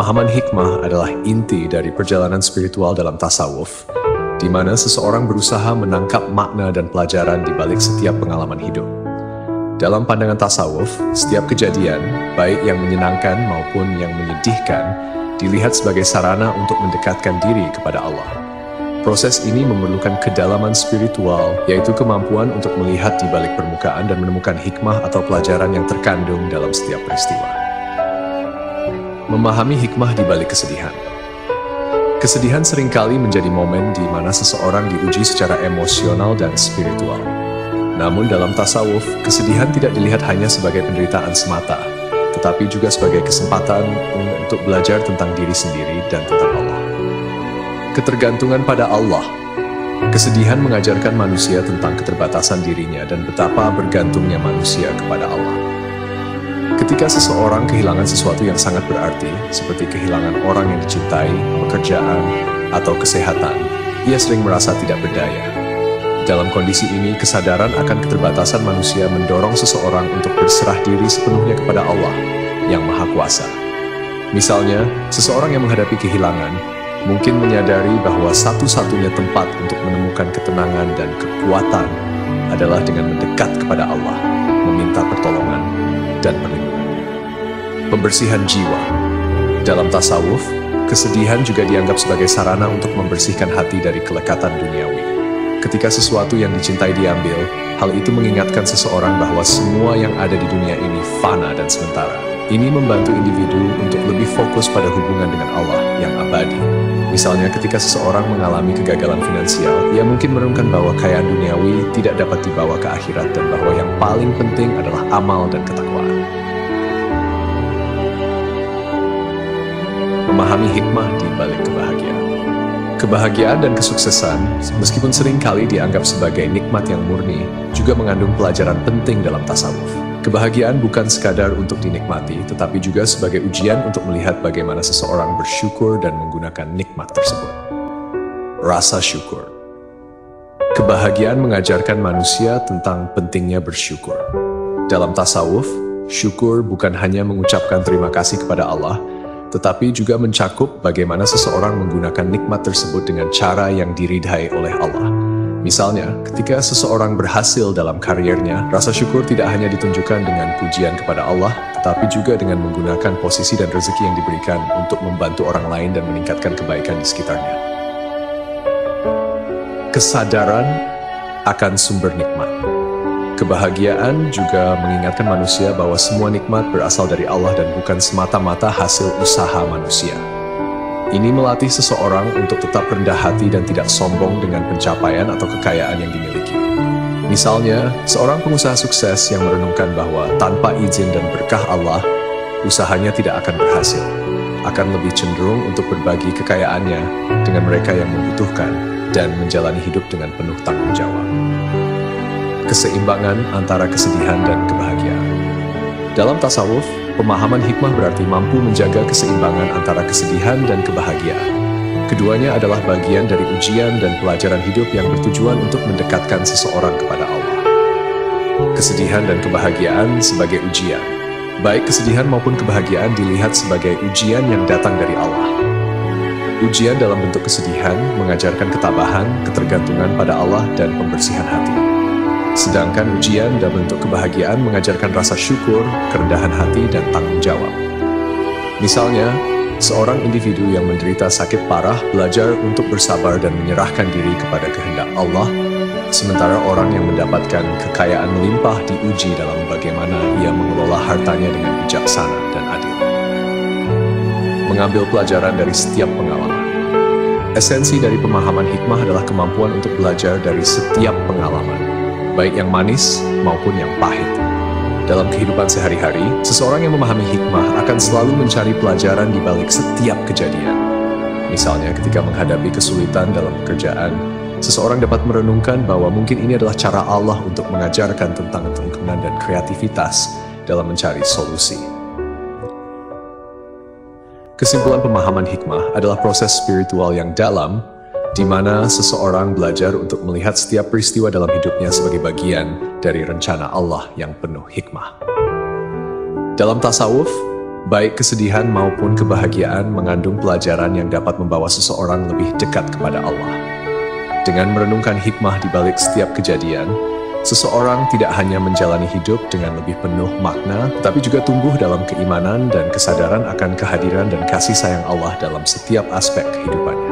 Pemahaman hikmah adalah inti dari perjalanan spiritual dalam tasawuf, di mana seseorang berusaha menangkap makna dan pelajaran di balik setiap pengalaman hidup. Dalam pandangan tasawuf, setiap kejadian, baik yang menyenangkan maupun yang menyedihkan, dilihat sebagai sarana untuk mendekatkan diri kepada Allah. Proses ini memerlukan kedalaman spiritual, yaitu kemampuan untuk melihat di balik permukaan dan menemukan hikmah atau pelajaran yang terkandung dalam setiap peristiwa. Memahami hikmah di balik kesedihan. Kesedihan seringkali menjadi momen di mana seseorang diuji secara emosional dan spiritual. Namun dalam tasawuf, kesedihan tidak dilihat hanya sebagai penderitaan semata, tetapi juga sebagai kesempatan untuk belajar tentang diri sendiri dan tentang Allah. Ketergantungan pada Allah. Kesedihan mengajarkan manusia tentang keterbatasan dirinya dan betapa bergantungnya manusia kepada Allah. Ketika seseorang kehilangan sesuatu yang sangat berarti, seperti kehilangan orang yang dicintai, pekerjaan, atau kesehatan, ia sering merasa tidak berdaya. Dalam kondisi ini, kesadaran akan keterbatasan manusia mendorong seseorang untuk berserah diri sepenuhnya kepada Allah yang Maha Kuasa. Misalnya, seseorang yang menghadapi kehilangan mungkin menyadari bahwa satu-satunya tempat untuk menemukan ketenangan dan kekuatan adalah dengan mendekat kepada Allah, meminta pertolongan dan perlindungan. Pembersihan jiwa. Dalam tasawuf, kesedihan juga dianggap sebagai sarana untuk membersihkan hati dari kelekatan duniawi. Ketika sesuatu yang dicintai diambil, hal itu mengingatkan seseorang bahwa semua yang ada di dunia ini fana dan sementara. Ini membantu individu untuk lebih fokus pada hubungan dengan Allah yang abadi. Misalnya ketika seseorang mengalami kegagalan finansial, ia mungkin merenungkan bahwa kekayaan duniawi tidak dapat dibawa ke akhirat dan bahwa yang paling penting adalah amal dan ketakwaan. Memahami hikmah di balik kebahagiaan. Kebahagiaan dan kesuksesan, meskipun sering kali dianggap sebagai nikmat yang murni, juga mengandung pelajaran penting dalam tasawuf. Kebahagiaan bukan sekadar untuk dinikmati, tetapi juga sebagai ujian untuk melihat bagaimana seseorang bersyukur dan menggunakan nikmat tersebut. Rasa syukur. Kebahagiaan mengajarkan manusia tentang pentingnya bersyukur. Dalam tasawuf, syukur bukan hanya mengucapkan terima kasih kepada Allah, tetapi juga mencakup bagaimana seseorang menggunakan nikmat tersebut dengan cara yang diridhai oleh Allah. Misalnya, ketika seseorang berhasil dalam karirnya, rasa syukur tidak hanya ditunjukkan dengan pujian kepada Allah, tetapi juga dengan menggunakan posisi dan rezeki yang diberikan untuk membantu orang lain dan meningkatkan kebaikan di sekitarnya. Kesadaran akan sumber nikmat. Kebahagiaan juga mengingatkan manusia bahwa semua nikmat berasal dari Allah dan bukan semata-mata hasil usaha manusia. Ini melatih seseorang untuk tetap rendah hati dan tidak sombong dengan pencapaian atau kekayaan yang dimiliki. Misalnya, seorang pengusaha sukses yang merenungkan bahwa tanpa izin dan berkah Allah, usahanya tidak akan berhasil, akan lebih cenderung untuk berbagi kekayaannya dengan mereka yang membutuhkan dan menjalani hidup dengan penuh tanggung jawab. Keseimbangan antara kesedihan dan kebahagiaan. Dalam tasawuf, pemahaman hikmah berarti mampu menjaga keseimbangan antara kesedihan dan kebahagiaan. Keduanya adalah bagian dari ujian dan pelajaran hidup yang bertujuan untuk mendekatkan seseorang kepada Allah. Kesedihan dan kebahagiaan sebagai ujian. Baik kesedihan maupun kebahagiaan dilihat sebagai ujian yang datang dari Allah. Ujian dalam bentuk kesedihan mengajarkan ketabahan, ketergantungan pada Allah, dan pembersihan hati. Sedangkan ujian dalam bentuk kebahagiaan mengajarkan rasa syukur, kerendahan hati, dan tanggung jawab. Misalnya, seorang individu yang menderita sakit parah belajar untuk bersabar dan menyerahkan diri kepada kehendak Allah, sementara orang yang mendapatkan kekayaan melimpah diuji dalam bagaimana ia mengelola hartanya dengan bijaksana dan adil. Mengambil pelajaran dari setiap pengalaman. Esensi dari pemahaman hikmah adalah kemampuan untuk belajar dari setiap pengalaman, baik yang manis maupun yang pahit. Dalam kehidupan sehari-hari, seseorang yang memahami hikmah akan selalu mencari pelajaran di balik setiap kejadian. Misalnya, ketika menghadapi kesulitan dalam pekerjaan, seseorang dapat merenungkan bahwa mungkin ini adalah cara Allah untuk mengajarkan tentang ketekunan dan kreativitas dalam mencari solusi. Kesimpulan pemahaman hikmah adalah proses spiritual yang dalam, di mana seseorang belajar untuk melihat setiap peristiwa dalam hidupnya sebagai bagian dari rencana Allah yang penuh hikmah. Dalam tasawuf, Baik kesedihan maupun kebahagiaan mengandung pelajaran yang dapat membawa seseorang lebih dekat kepada Allah. Dengan merenungkan hikmah di balik setiap kejadian, seseorang tidak hanya menjalani hidup dengan lebih penuh makna, tetapi juga tumbuh dalam keimanan dan kesadaran akan kehadiran dan kasih sayang Allah dalam setiap aspek kehidupannya.